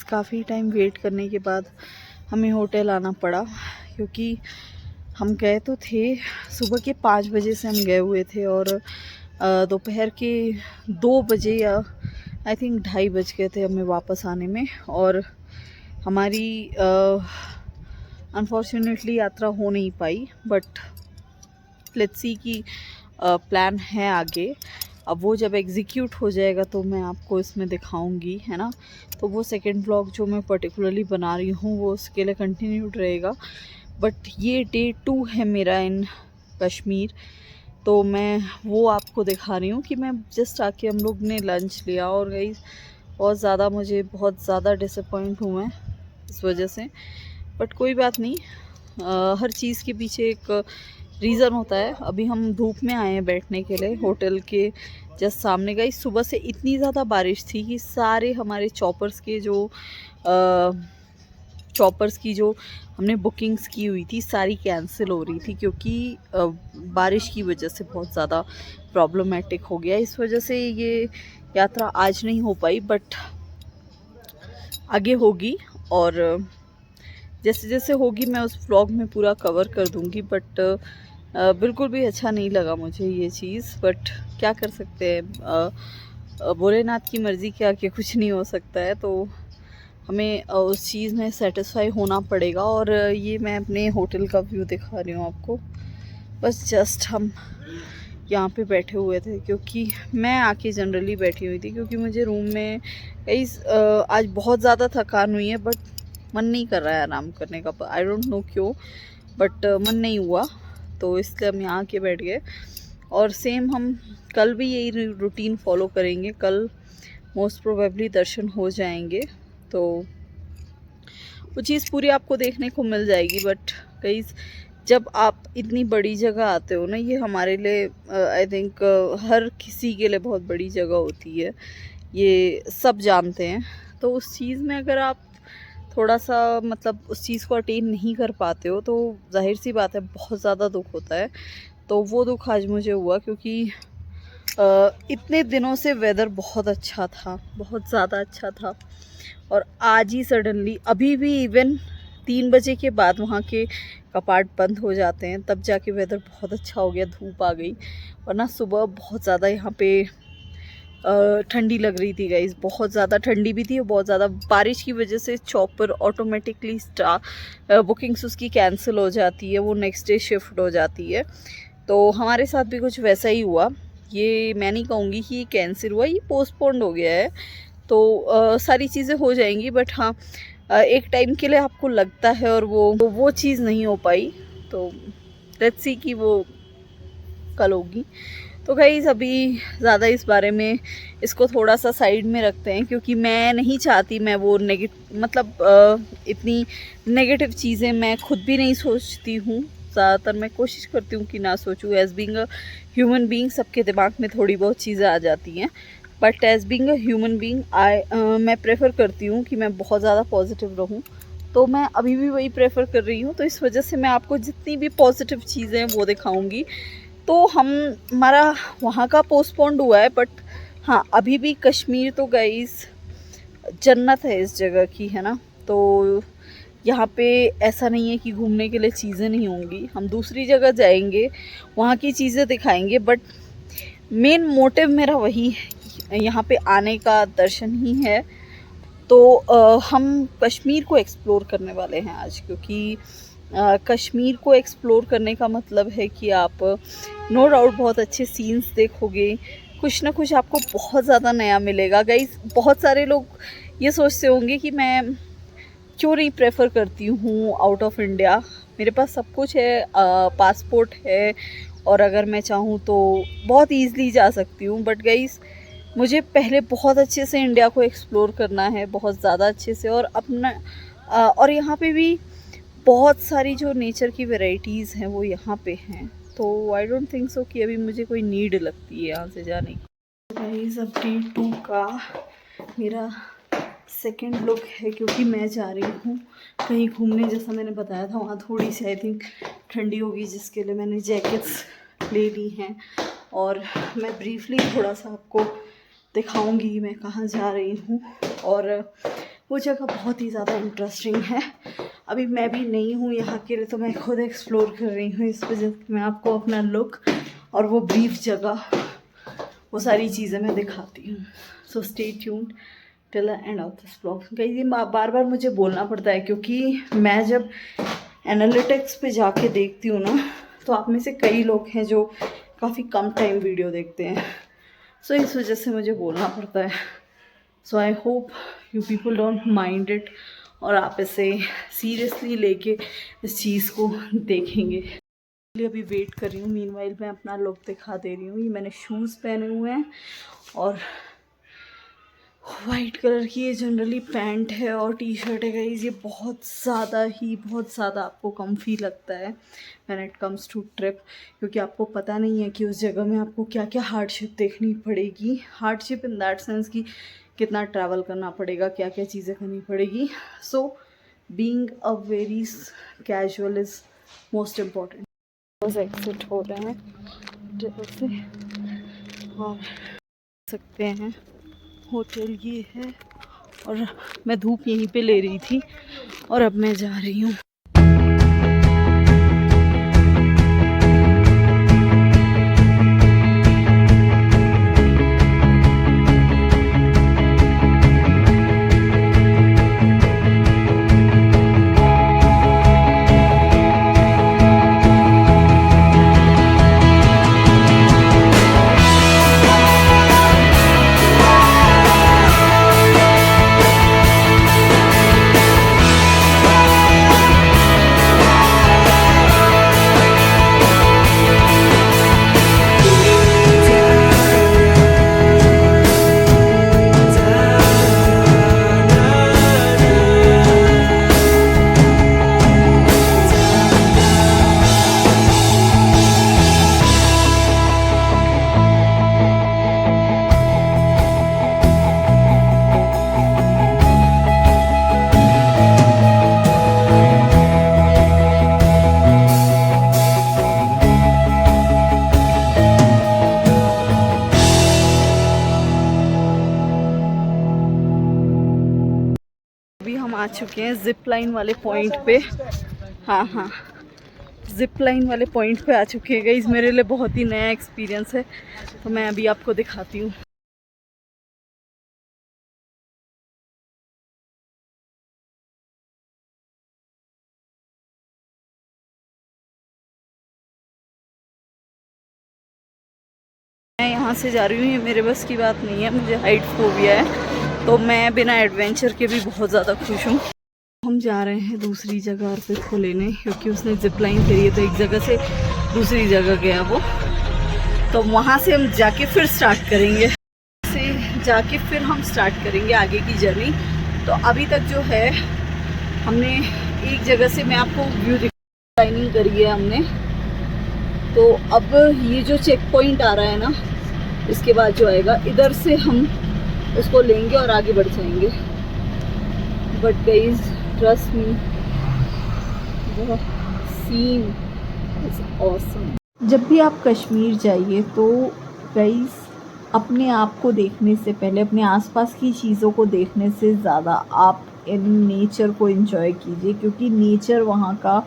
काफ़ी time wait करने के बाद हमें होटल आना पड़ा, क्योंकि हम गए तो थे सुबह के 5 बजे से हम गए हुए थे और दोपहर के 2 बजे या आई थिंक 2:30 बज गए थे हमें वापस आने में। और हमारी अनफॉर्चुनेटली यात्रा हो नहीं पाई, बट लेट्स सी कि प्लान है आगे। अब वो जब एग्जीक्यूट हो जाएगा तो मैं आपको इसमें दिखाऊंगी, है ना। तो वो सेकंड व्लॉग जो मैं पर्टिकुलरली बना रही हूँ वो उसके लिए कंटिन्यूड रहेगा। बट ये डे 2 है मेरा इन कश्मीर, तो मैं वो आपको दिखा रही हूँ कि मैं जस्ट आके हम लोग ने लंच लिया और गई बहुत ज़्यादा डिसअपॉइंट हूँ मैं इस वजह से। बट कोई बात नहीं, हर चीज़ के पीछे एक रीज़न होता है। अभी हम धूप में आए हैं बैठने के लिए होटल के जस्ट सामने। गई सुबह से इतनी ज़्यादा बारिश थी कि सारे हमारे चॉपर्स की जो हमने बुकिंग्स की हुई थी सारी कैंसिल हो रही थी, क्योंकि बारिश की वजह से बहुत ज़्यादा प्रॉब्लमेटिक हो गया। इस वजह से ये यात्रा आज नहीं हो पाई, बट आगे होगी और जैसे जैसे होगी मैं उस व्लॉग में पूरा कवर कर दूंगी। बट बिल्कुल भी अच्छा नहीं लगा मुझे ये चीज़, बट क्या कर सकते हैं, भोलेनाथ की मर्ज़ी के आगे कुछ नहीं हो सकता है। तो हमें उस चीज़ में सेटिस्फाई होना पड़ेगा। और ये मैं अपने होटल का व्यू दिखा रही हूँ आपको। बस जस्ट हम यहाँ पे बैठे हुए थे, क्योंकि मैं आके जनरली बैठी हुई थी क्योंकि मुझे रूम में आज बहुत ज़्यादा थकान हुई है, बट मन नहीं कर रहा है आराम करने का। आई डोंट नो क्यों, बट मन नहीं हुआ, तो इसलिए हम यहाँ आके बैठ गए। और सेम हम कल भी यही रूटीन फॉलो करेंगे। कल मोस्ट प्रोबेबली दर्शन हो जाएंगे, तो वो चीज़ पूरी आपको देखने को मिल जाएगी। बट कई जब आप इतनी बड़ी जगह आते हो ना, ये हमारे लिए आई थिंक हर किसी के लिए बहुत बड़ी जगह होती है, ये सब जानते हैं। तो उस चीज़ में अगर आप थोड़ा सा मतलब उस चीज़ को अटेन नहीं कर पाते हो तो जाहिर सी बात है बहुत ज़्यादा दुख होता है। तो वो दुख आज मुझे हुआ, क्योंकि इतने दिनों से वेदर बहुत अच्छा था, बहुत ज़्यादा अच्छा था, और आज ही सडनली अभी भी इवन 3 बजे के बाद वहाँ के कपाट बंद हो जाते हैं, तब जाके वेदर बहुत अच्छा हो गया, धूप आ गई। वरना सुबह बहुत ज़्यादा यहाँ पे ठंडी लग रही थी गाइस, बहुत ज़्यादा ठंडी भी थी और बहुत ज़्यादा बारिश की वजह से चॉपर ऑटोमेटिकली बुकिंग्स उसकी कैंसिल हो जाती है, वो नेक्स्ट डे शिफ्ट हो जाती है। तो हमारे साथ भी कुछ वैसा ही हुआ। ये मैं नहीं कहूँगी कि कैंसिल हुआ, ये पोस्टपोन्ड हो गया है। तो सारी चीज़ें हो जाएंगी, बट हाँ एक टाइम के लिए आपको लगता है और वो चीज़ नहीं हो पाई। तो लेट्स सी कि वो कल होगी। तो गाइस अभी ज़्यादा इस बारे में इसको थोड़ा सा साइड में रखते हैं, क्योंकि मैं नहीं चाहती मैं वो इतनी नेगेटिव चीज़ें मैं खुद भी नहीं सोचती हूँ। ज़्यादातर मैं कोशिश करती हूँ कि ना सोचूँ। As being a human being सबके दिमाग में थोड़ी बहुत चीज़ें आ जाती हैं, but as being a human being मैं प्रेफर करती हूँ कि मैं बहुत ज़्यादा पॉजिटिव रहूँ। तो मैं अभी भी वही प्रेफर कर रही हूँ। तो इस वजह से मैं आपको जितनी भी पॉजिटिव चीज़ें हैं वो दिखाऊँगी। तो हमारा वहाँ का पोस्टपोन्ड हुआ है, बट हाँ अभी भी कश्मीर तो गाइस जन्नत है इस जगह की, है ना। तो यहाँ पे ऐसा नहीं है कि घूमने के लिए चीज़ें नहीं होंगी, हम दूसरी जगह जाएंगे, वहाँ की चीज़ें दिखाएंगे। बट मेन मोटिव मेरा वही है, यहाँ पे आने का दर्शन ही है। तो हम कश्मीर को एक्सप्लोर करने वाले हैं आज, क्योंकि कश्मीर को एक्सप्लोर करने का मतलब है कि आप नो डाउट बहुत अच्छे सीन्स देखोगे, कुछ ना कुछ आपको बहुत ज़्यादा नया मिलेगा। गाइस बहुत सारे लोग ये सोचते होंगे कि मैं क्यों नहीं प्रेफर करती हूँ आउट ऑफ इंडिया। मेरे पास सब कुछ है, पासपोर्ट है, और अगर मैं चाहूँ तो बहुत ईज़िली जा सकती हूँ। बट गाइस मुझे पहले बहुत अच्छे से इंडिया को एक्सप्लोर करना है, बहुत ज़्यादा अच्छे से, और और यहाँ पे भी बहुत सारी जो नेचर की वैरायटीज़ हैं वो यहाँ पे हैं। तो आई डोंट थिंक सो कि अभी मुझे कोई नीड लगती है यहाँ से जाने की। गाइस अब डे 2 का मेरा सेकंड लुक है, क्योंकि मैं जा रही हूँ कहीं घूमने। जैसा मैंने बताया था वहाँ थोड़ी सी आई थिंक ठंडी होगी, जिसके लिए मैंने जैकेट्स ले ली हैं। और मैं ब्रीफली थोड़ा सा आपको दिखाऊंगी मैं कहाँ जा रही हूँ। और वो जगह बहुत ही ज़्यादा इंटरेस्टिंग है। अभी मैं भी नई हूँ यहाँ के लिए, तो मैं खुद एक्सप्लोर कर रही हूँ, इस वजह से मैं आपको अपना लुक और वो ब्रीफ जगह, वो सारी चीज़ें मैं दिखाती हूँ। So stay tuned till the end of this blog. कई बार बार मुझे बोलना पड़ता है, क्योंकि मैं जब एनालिटिक्स पे जाके देखती हूँ ना, तो आप में से कई लोग हैं जो काफ़ी कम टाइम वीडियो देखते हैं, सो इस वजह से मुझे बोलना पड़ता है। So I hope you people don't mind it, और आप इसे सीरियसली लेके इस चीज़ को देखेंगे। इसलिए अभी वेट कर रही हूँ, मीनवाइल मैं अपना लुक दिखा दे रही हूँ। ये मैंने शूज़ पहने हुए हैं और वाइट कलर की ये जनरली पैंट है और टी शर्ट है गाइस। ये बहुत ज़्यादा आपको कम्फी लगता है when it comes to trip, क्योंकि आपको पता नहीं है कि उस जगह में आपको क्या क्या हार्डशिप देखनी पड़ेगी। हार्डशिप इन दैट सेंस कि कितना ट्रैवल करना पड़ेगा, क्या क्या चीज़ें करनी पड़ेगी। So being a very casual is most important. बस एग्जिट हो रहे हैं जैसे, और सकते हैं होटल ये है, और मैं धूप यहीं पे ले रही थी और अब मैं जा रही हूँ। अभी हम आ चुके हैं जिप लाइन वाले पॉइंट पे। हाँ, जिप लाइन वाले पॉइंट पे आ चुके हैं गाइस। मेरे लिए बहुत ही नया एक्सपीरियंस है, तो मैं अभी आपको दिखाती हूँ। मैं यहाँ से जा रही हूँ, ये मेरे बस की बात नहीं है, मुझे हाइट फोबिया है, तो मैं बिना एडवेंचर के भी बहुत ज़्यादा खुश हूँ। हम जा रहे हैं दूसरी जगह और को लेने, क्योंकि उसने जिप लाइन करी है, तो एक जगह से दूसरी जगह गया वो, तो वहाँ से हम जाके फिर स्टार्ट करेंगे, फिर हम स्टार्ट करेंगे आगे की जर्नी। तो अभी तक जो है हमने एक जगह से, मैं आपको व्यू लाइनिंग करी है हमने, तो अब ये जो चेक पॉइंट आ रहा है ना, इसके बाद जो आएगा इधर से हम उसको लेंगे और आगे बढ़ जाएंगे। But guys trust me, the scene is awesome. जब भी आप कश्मीर जाइए तो गाइस अपने आप को देखने से पहले, अपने आसपास की चीज़ों को देखने से ज़्यादा आप इन नेचर को एंजॉय कीजिए, क्योंकि नेचर वहाँ का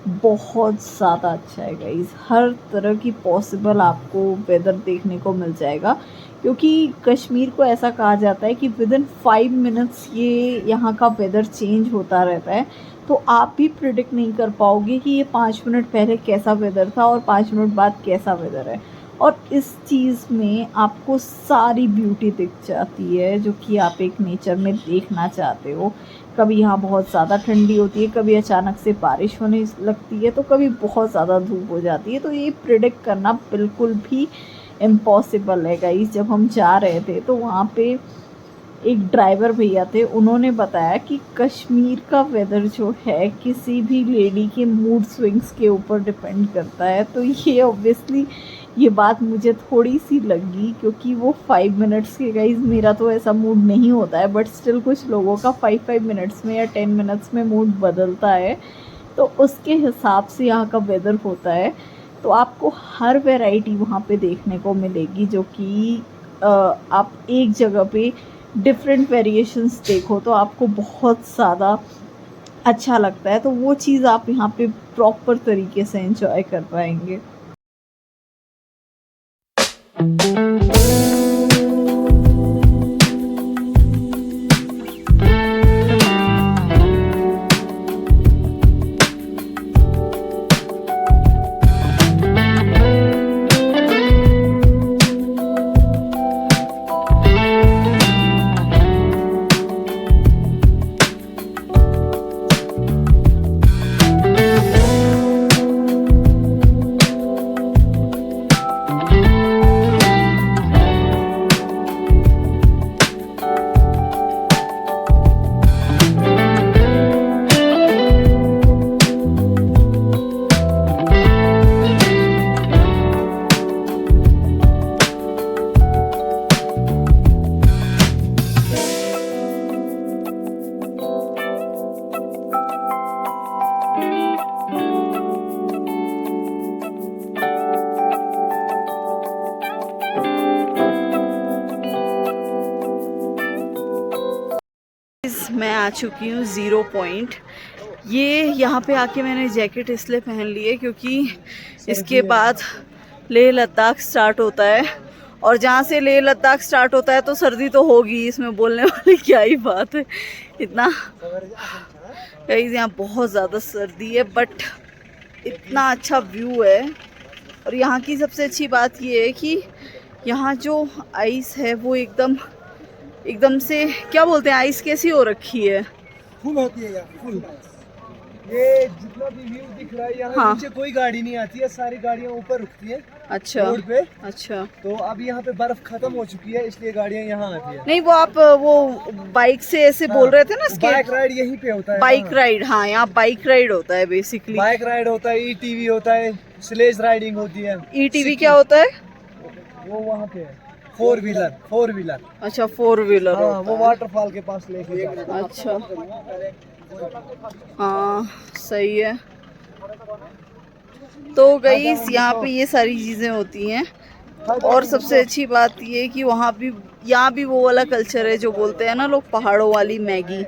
बहुत ज़्यादा अच्छा है गाइस। हर तरह की पॉसिबल आपको वेदर देखने को मिल जाएगा, क्योंकि कश्मीर को ऐसा कहा जाता है कि विदिन 5 मिनट्स ये यहाँ का वेदर चेंज होता रहता है। तो आप भी प्रिडिक्ट नहीं कर पाओगे कि ये 5 मिनट पहले कैसा वेदर था और 5 मिनट बाद कैसा वेदर है। और इस चीज़ में आपको सारी ब्यूटी दिख जाती है जो कि आप एक नेचर में देखना चाहते हो। कभी यहाँ बहुत ज़्यादा ठंडी होती है, कभी अचानक से बारिश होने लगती है, तो कभी बहुत ज़्यादा धूप हो जाती है। तो ये प्रिडिक्ट करना बिल्कुल भी इम्पॉसिबल है गाइस। जब हम जा रहे थे तो वहाँ पे एक ड्राइवर भैया थे, उन्होंने बताया कि कश्मीर का वेदर जो है किसी भी लेडी के मूड स्विंग्स के ऊपर डिपेंड करता है। तो ये ऑब्वियसली ये बात मुझे थोड़ी सी लगी, क्योंकि वो 5 मिनट्स के गाइस, मेरा तो ऐसा मूड नहीं होता है, बट स्टिल कुछ लोगों का 5 मिनट्स में या 10 मिनट्स में मूड बदलता है। तो उसके हिसाब से यहाँ का वेदर होता है। तो आपको हर वैरायटी वहाँ पे देखने को मिलेगी, जो कि आप एक जगह पे डिफरेंट वेरिएशंस देखो तो आपको बहुत ज़्यादा अच्छा लगता है, तो वो चीज़ आप यहाँ पे प्रॉपर तरीके से एंजॉय कर पाएंगे। मैं आ चुकी हूँ 0 पॉइंट। ये यहाँ पे आके मैंने जैकेट इसलिए पहन ली है क्योंकि इसके बाद लेह लद्दाख स्टार्ट होता है, और जहाँ से लेह लद्दाख स्टार्ट होता है तो सर्दी तो होगी, इसमें बोलने वाली क्या ही बात है। इतना कहीं यहाँ बहुत ज़्यादा सर्दी है, बट इतना अच्छा व्यू है। और यहाँ की सबसे अच्छी बात ये है कि यहाँ जो आइस है वो एकदम से, क्या बोलते हैं, आइस कैसी हो रखी है, फुल होती है यार, फुल। ये जितना भी व्यू दिख रहा है यहाँ, हाँ। नीचे कोई गाड़ी नहीं आती है, सारी गाड़ियाँ ऊपर रुकती हैं। अच्छा रोड पे। अच्छा। तो अब यहाँ पे बर्फ खत्म हो चुकी है, इसलिए गाड़ियाँ यहाँ आती है। नहीं, वो आप वो बाइक से ऐसे बोल रहे थे ना, बाइक राइड यहीं पे होता है। बाइक राइड, हाँ, यहाँ बाइक राइड होता है बेसिकली। बाइक राइड होता है, ईटीवी होता है, स्लेज राइडिंग होती है। ईटीवी क्या होता है? वो वहाँ पे है, फोर व्हीलर। अच्छा, 4 व्हीलर हाँ, होता वो है। वाटरफॉल के पास लेके जाते हैं। अच्छा, हाँ, सही है। तो गाइस यहाँ पे ये सारी चीज़ें होती हैं, और सबसे अच्छी बात ये है कि यहाँ भी वो वाला कल्चर है जो बोलते हैं ना लोग, पहाड़ों वाली मैगी,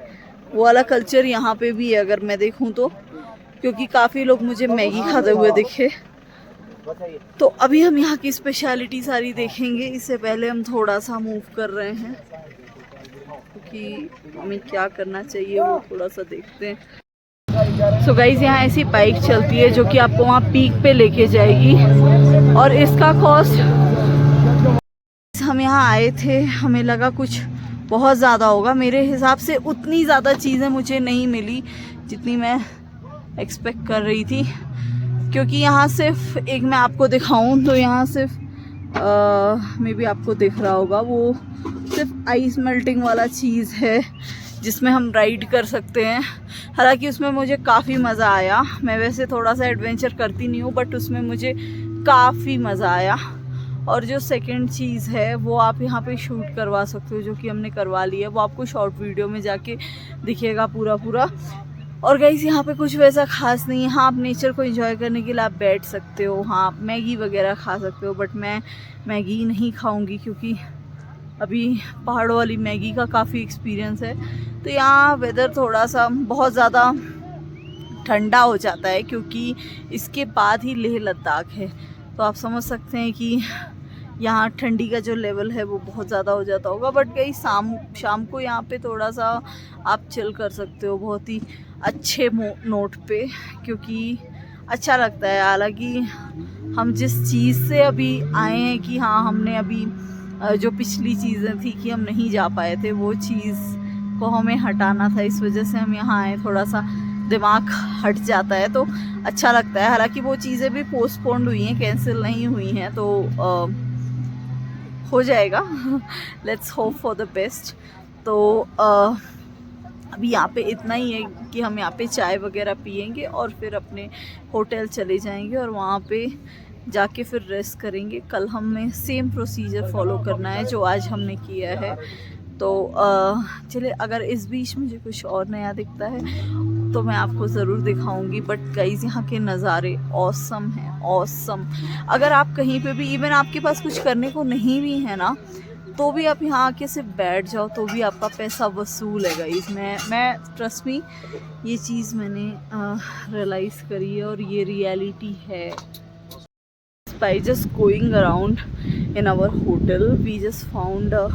वो वाला कल्चर यहाँ पे भी है अगर मैं देखूँ तो, क्योंकि काफ़ी लोग मुझे मैगी खाते हुए दिखे। तो अभी हम यहाँ की स्पेशलिटी सारी देखेंगे, इससे पहले हम थोड़ा सा मूव कर रहे हैं क्योंकि हमें क्या करना चाहिए वो थोड़ा सा देखते हैं। सो गाइस, यहाँ ऐसी बाइक चलती है जो कि आपको वहाँ पीक पे लेके जाएगी, और इसका कॉस्ट, हम यहाँ आए थे, हमें लगा कुछ बहुत ज़्यादा होगा, मेरे हिसाब से उतनी ज़्यादा चीज़ें मुझे नहीं मिली जितनी मैं एक्सपेक्ट कर रही थी, क्योंकि यहाँ सिर्फ एक मैं आपको दिखाऊं तो यहाँ सिर्फ मे बी आपको दिख रहा होगा, वो सिर्फ आइस मेल्टिंग वाला चीज़ है जिसमें हम राइड कर सकते हैं। हालांकि उसमें मुझे काफ़ी मज़ा आया, मैं वैसे थोड़ा सा एडवेंचर करती नहीं हूँ, बट उसमें मुझे काफ़ी मज़ा आया। और जो सेकंड चीज़ है वो आप यहाँ पे शूट करवा सकते हो, जो कि हमने करवा लिया है, वो आपको शॉर्ट वीडियो में जाके दिखेगा पूरा। और गाइस, यहाँ पे कुछ वैसा खास नहीं है। हाँ, आप नेचर को एंजॉय करने के लिए आप बैठ सकते हो, हाँ, आप मैगी वगैरह खा सकते हो, बट मैं मैगी नहीं खाऊंगी क्योंकि अभी पहाड़ों वाली मैगी का काफ़ी एक्सपीरियंस है। तो यहाँ वेदर थोड़ा सा बहुत ज़्यादा ठंडा हो जाता है क्योंकि इसके बाद ही लेह लद्दाख है, तो आप समझ सकते हैं कि यहाँ ठंडी का जो लेवल है वो बहुत ज़्यादा हो जाता होगा। बट कहीं शाम को यहाँ पे थोड़ा सा आप चिल कर सकते हो बहुत ही अच्छे नोट पे, क्योंकि अच्छा लगता है। हालांकि हम जिस चीज़ से अभी आए हैं कि हाँ, हमने अभी जो पिछली चीज़ें थी कि हम नहीं जा पाए थे, वो चीज़ को हमें हटाना था, इस वजह से हम यहाँ आए। थोड़ा सा दिमाग हट जाता है तो अच्छा लगता है। हालांकि वो चीज़ें भी पोस्टपोन्ड हुई हैं, कैंसिल नहीं हुई हैं, तो हो जाएगा। Let's hope for the best. तो अभी यहाँ पे इतना ही है कि हम यहाँ पे चाय वगैरह पियेंगे और फिर अपने होटल चले जाएंगे और वहाँ पे जाके फिर रेस्ट करेंगे। कल हमें सेम प्रोसीजर फॉलो करना है जो आज हमने किया है। तो चलिए, अगर इस बीच मुझे कुछ और नया दिखता है तो मैं आपको ज़रूर दिखाऊंगी। बट गाइस, यहाँ के नज़ारे ऑसम हैं, ऑसम। अगर आप कहीं पे भी, इवन आपके पास कुछ करने को नहीं भी है ना, तो भी आप यहाँ आके सिर्फ बैठ जाओ तो भी आपका पैसा वसूल है गाइस। मैं ट्रस्ट मी, ये चीज़ मैंने रियलाइज़ करी है और ये रियलिटी है। By just going around in our hotel, we just found a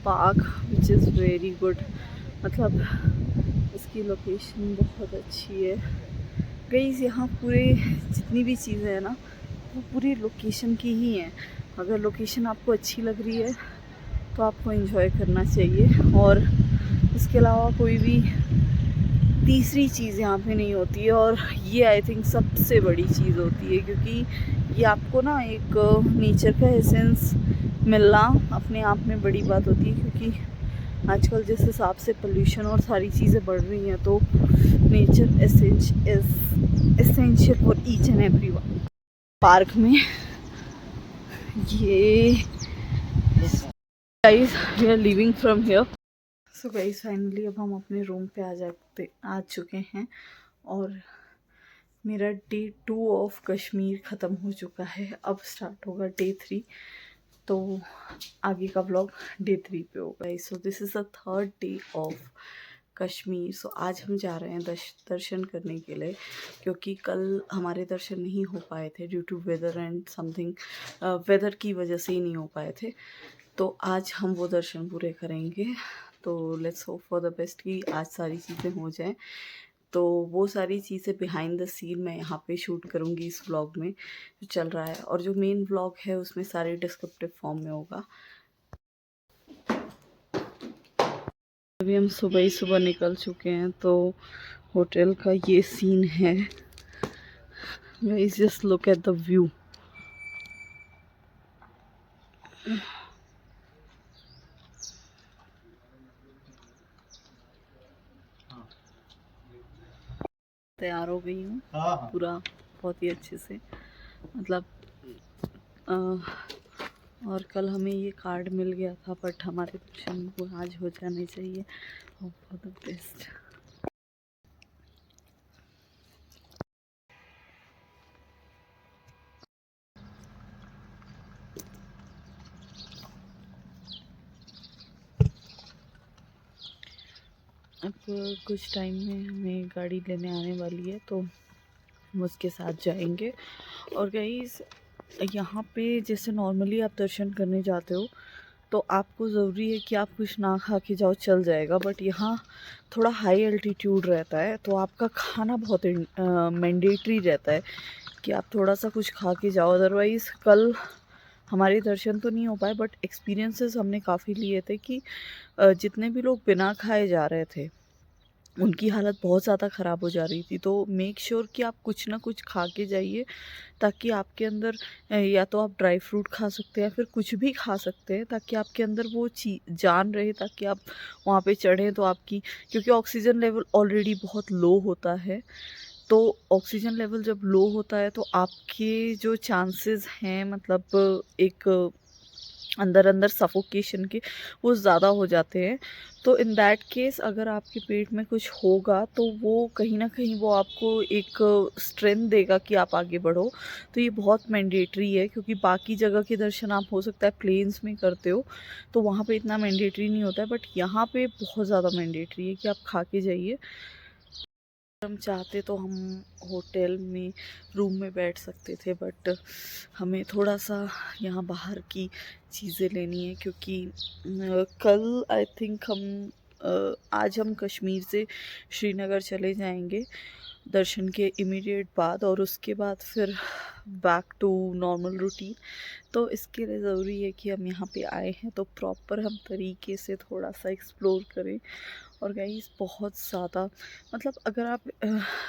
park which is very good. मतलब इसकी लोकेशन बहुत अच्छी है गाइस। यहाँ पूरे जितनी भी चीज़ें हैं ना, वो पूरी लोकेशन की ही हैं। अगर लोकेशन आपको अच्छी लग रही है तो आपको एंजॉय करना चाहिए। और इसके अलावा कोई भी तीसरी चीज़ यहाँ पे नहीं होती है, और ये आई थिंक सबसे बड़ी चीज़ होती है, क्योंकि ये आपको ना एक नेचर का एसेंस मिलना अपने आप में बड़ी बात होती है। क्योंकि आजकल जिस हिसाब से पोल्यूशन और सारी चीज़ें बढ़ रही हैं, तो nature essential for each and every one. Park में ये guys, we are living from here. So guys finally अब हम अपने रूम पे आ चुके हैं, और मेरा डे 2 ऑफ कश्मीर ख़त्म हो चुका है। अब स्टार्ट होगा डे 3, तो आगे का व्लॉग डे 3 पे होगा। So this is the third day of Kashmir. So आज हम जा रहे हैं दर्शन करने के लिए, क्योंकि कल हमारे दर्शन नहीं हो पाए थे due to weather and something. Weather की वजह से ही नहीं हो पाए थे, तो आज हम वो दर्शन पूरे करेंगे। तो let's hope for the best कि आज सारी चीज़ें हो जाएं। तो वो सारी चीज़ें बिहाइंड द सीन मैं यहाँ पे शूट करूँगी इस व्लॉग में जो चल रहा है, और जो मेन व्लॉग है उसमें सारे डिस्क्रिप्टिव फॉर्म में होगा। अभी हम सुबह ही सुबह निकल चुके हैं, तो होटल का ये सीन है। Guys just look at the view. तैयार हो गई हूँ पूरा बहुत ही अच्छे से, मतलब और कल हमें ये कार्ड मिल गया था, बट हमारे दर्शन को आज हो जाने चाहिए। Hope for the best. अब कुछ टाइम में हमें गाड़ी लेने आने वाली है, तो हम उसके साथ जाएंगे। और गाइस यहाँ पे जैसे नॉर्मली आप दर्शन करने जाते हो तो आपको ज़रूरी है कि आप कुछ ना खा के जाओ, चल जाएगा। बट यहाँ थोड़ा हाई एल्टीट्यूड रहता है, तो आपका खाना बहुत मैंडेटरी रहता है कि आप थोड़ा सा कुछ खा के जाओ। अदरवाइज़ कल हमारे दर्शन तो नहीं हो पाए, बट एक्सपीरियंसेस हमने काफ़ी लिए थे कि जितने भी लोग बिना खाए जा रहे थे उनकी हालत बहुत ज़्यादा ख़राब हो जा रही थी। तो मेक श्योर कि आप कुछ ना कुछ खा के जाइए, ताकि आपके अंदर या तो आप ड्राई फ्रूट खा सकते हैं या फिर कुछ भी खा सकते हैं, ताकि आपके अंदर वो जान रहे, ताकि आप वहाँ पे चढ़ें तो आपकी, क्योंकि ऑक्सीजन लेवल ऑलरेडी बहुत लो होता है। तो ऑक्सीजन लेवल जब लो होता है तो आपके जो चांसेस हैं, मतलब एक अंदर अंदर सफोकेशन के, वो ज़्यादा हो जाते हैं। तो इन दैट केस अगर आपके पेट में कुछ होगा तो वो कहीं ना कहीं वो आपको एक स्ट्रेंथ देगा कि आप आगे बढ़ो। तो ये बहुत मैंडेटरी है, क्योंकि बाकी जगह के दर्शन आप हो सकता है प्लेन्स में करते हो तो वहाँ पे इतना मैंडेटरी नहीं होता है, बट यहाँ पे बहुत ज़्यादा मैंडेटरी है कि आप खा के जाइए। हम चाहते तो हम होटल में रूम में बैठ सकते थे, बट हमें थोड़ा सा यहाँ बाहर की चीज़ें लेनी है, क्योंकि कल आई थिंक आज हम कश्मीर से श्रीनगर चले जाएंगे दर्शन के इमीडिएट बाद, और उसके बाद फिर बैक टू नॉर्मल रूटीन। तो इसके लिए ज़रूरी है कि हम यहाँ पे आए हैं तो प्रॉपर हम तरीके से थोड़ा सा एक्सप्लोर करें। और गाइस बहुत ज़्यादा, मतलब अगर आप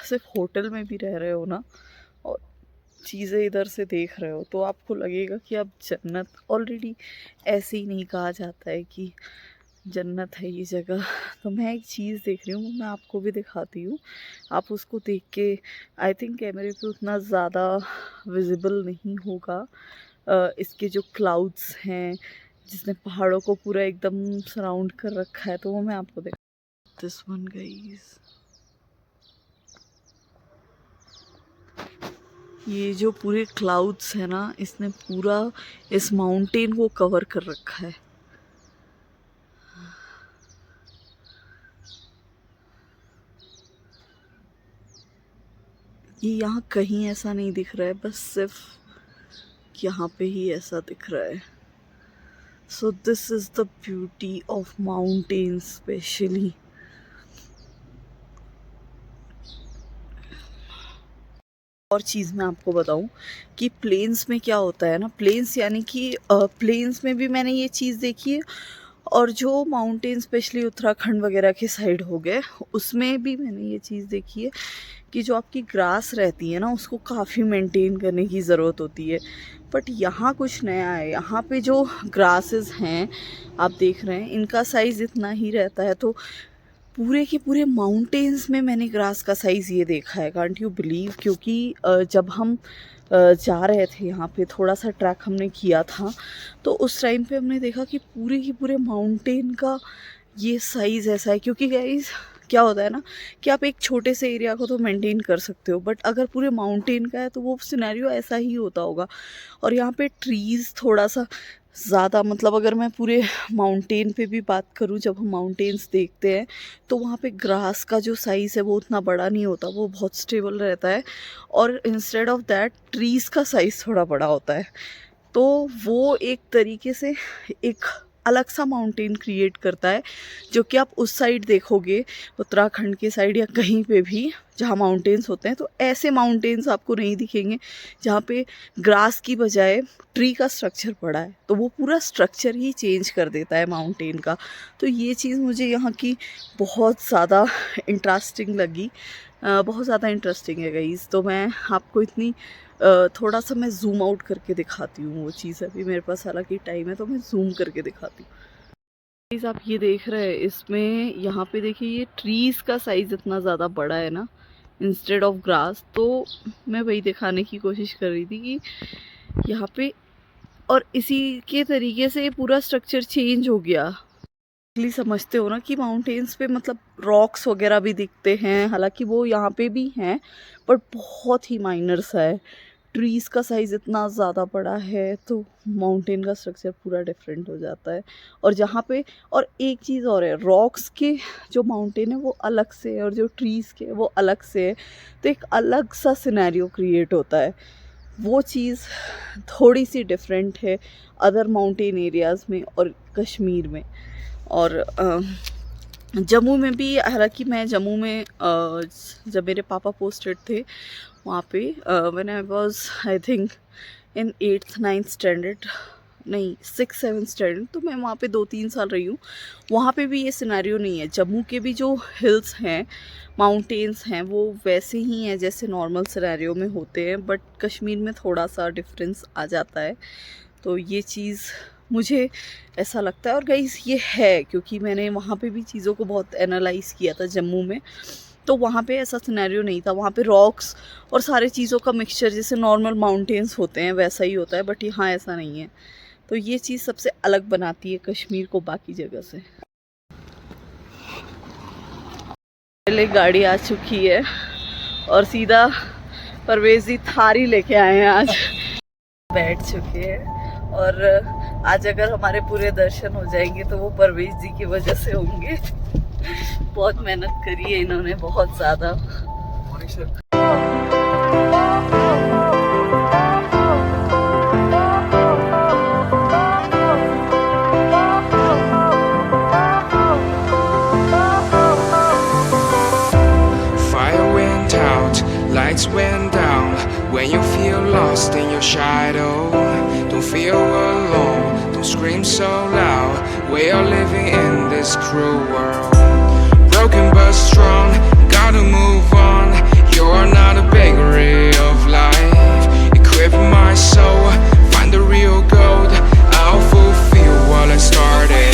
सिर्फ होटल में भी रह रहे हो ना और चीज़ें इधर से देख रहे हो, तो आपको लगेगा कि आप जन्नत ऑलरेडी, ऐसे ही नहीं कहा जाता है कि जन्नत है ये जगह। तो मैं एक चीज़ देख रही हूँ, मैं आपको भी दिखाती हूँ, आप उसको देख के, आई थिंक कैमरे पे उतना ज़्यादा विजिबल नहीं होगा। इसके जो क्लाउड्स हैं जिसने पहाड़ों को पूरा एकदम सराउंड कर रखा है, तो वो मैं आपको दिस वन गाइस। ये जो पूरे क्लाउड्स है ना, इसने पूरा इस माउंटेन को कवर कर रखा है। ये यहाँ कहीं ऐसा नहीं दिख रहा है, बस सिर्फ यहाँ पे ही ऐसा दिख रहा है। So this is the beauty of mountain specially. और चीज़ मैं आपको बताऊं कि प्लेन्स में क्या होता है ना, प्लेन्स यानी कि प्लेन्स में भी मैंने ये चीज़ देखी है, और जो माउंटेन स्पेशली उत्तराखंड वगैरह के साइड हो गए उसमें भी मैंने ये चीज़ देखी है कि जो आपकी ग्रास रहती है ना, उसको काफ़ी मेंटेन करने की ज़रूरत होती है। बट यहाँ कुछ नया है, यहाँ पे जो ग्रासेस हैं आप देख रहे हैं, इनका साइज़ इतना ही रहता है। तो पूरे के पूरे माउंटेन्स में मैंने ग्रास का साइज़ ये देखा है, कांट यू बिलीव। क्योंकि जब हम जा रहे थे यहाँ पे, थोड़ा सा ट्रैक हमने किया था, तो उस टाइम पे हमने देखा कि पूरे के पूरे माउंटेन का ये साइज़ ऐसा है। क्योंकि गाइस क्या होता है ना कि आप एक छोटे से एरिया को तो मेंटेन कर सकते हो, बट अगर पूरे माउंटेन का है तो वो सिनेरियो ऐसा ही होता होगा। और यहाँ पे ट्रीज़ थोड़ा सा ज़्यादा, मतलब अगर मैं पूरे माउंटेन पे भी बात करूँ, जब हम माउंटेन्स देखते हैं तो वहाँ पे ग्रास का जो साइज़ है वो उतना बड़ा नहीं होता, वो बहुत स्टेबल रहता है। और इंस्टेड ऑफ दैट ट्रीज़ का साइज़ थोड़ा बड़ा होता है। तो वो एक तरीके से एक अलग सा माउंटेन क्रिएट करता है, जो कि आप उस साइड देखोगे, उत्तराखंड के साइड या कहीं पे भी जहाँ माउंटेन्स होते हैं, तो ऐसे माउंटेन्स आपको नहीं दिखेंगे जहाँ पे ग्रास की बजाय ट्री का स्ट्रक्चर पड़ा है। तो वो पूरा स्ट्रक्चर ही चेंज कर देता है माउंटेन का। तो ये चीज़ मुझे यहाँ की बहुत ज़्यादा इंटरेस्टिंग लगी, बहुत ज़्यादा इंटरेस्टिंग है गाइस। तो मैं आपको इतनी थोड़ा सा मैं जूम आउट करके दिखाती हूँ वो चीज़। अभी मेरे पास हालांकि टाइम है तो मैं जूम करके दिखाती हूँ। गाइस आप ये देख रहे हैं, इसमें यहाँ पे देखिए ये ट्रीज़ का साइज़ इतना ज़्यादा बड़ा है ना इंस्टेड ऑफ ग्रास। तो मैं वही दिखाने की कोशिश कर रही थी कि यहाँ पे, और इसी के तरीके से पूरा स्ट्रक्चर चेंज हो गया। समझते हो ना कि माउंटेन्स पे मतलब रॉक्स वगैरह भी दिखते हैं, हालांकि वो यहाँ पे भी हैं बट बहुत ही माइनर सा है। ट्रीज़ का साइज़ इतना ज़्यादा बड़ा है तो माउंटेन का स्ट्रक्चर पूरा डिफरेंट हो जाता है। और जहाँ पे, और एक चीज़ और है, रॉक्स के जो माउंटेन है वो अलग से है और जो ट्रीज़ के वो अलग से है, तो एक अलग सा सिनेरियो क्रिएट होता है। वो चीज़ थोड़ी सी डिफरेंट है अदर माउंटेन एरियाज़ में और कश्मीर में। और जम्मू में भी, हालांकि मैं जम्मू में जब मेरे पापा पोस्टेड थे वहाँ पे, when I was I think in 8th 9th standard, नहीं 6th 7th स्टैंडर्ड, तो मैं वहाँ पे 2-3 साल रही हूँ। वहाँ पे भी ये सिनेरियो नहीं है। जम्मू के भी जो हिल्स हैं, माउंटेन्स हैं, वो वैसे ही हैं जैसे नॉर्मल सिनेरियो में होते हैं, बट कश्मीर में थोड़ा सा डिफरेंस आ जाता है। तो ये चीज़ मुझे ऐसा लगता है। और गाइस ये है क्योंकि मैंने वहाँ पे भी चीज़ों को बहुत एनालाइज़ किया था जम्मू में, तो वहाँ पे ऐसा सिनेरियो नहीं था। वहाँ पे रॉक्स और सारे चीज़ों का मिक्सचर जैसे नॉर्मल माउंटेन्स होते हैं वैसा ही होता है, बट यहाँ ऐसा नहीं है। तो ये चीज़ सबसे अलग बनाती है कश्मीर को बाकी जगह से। पहले गाड़ी आ चुकी है और सीधा परवेज़ जी थारी लेके आए हैं आज। बैठ चुके हैं, और आज अगर हमारे पूरे दर्शन हो जाएंगे तो वो परवेज़ जी की वजह से होंगे। बहुत मेहनत करी है इन्होंने, बहुत ज़्यादा। Fire went out, lights went down. When you feel lost in your shadow, don't feel alone, don't scream so loud. We are living in this cruel world. Broken but strong, gotta move on. You are not a bakery of life. Equip my soul, find the real gold. I'll fulfill what I started.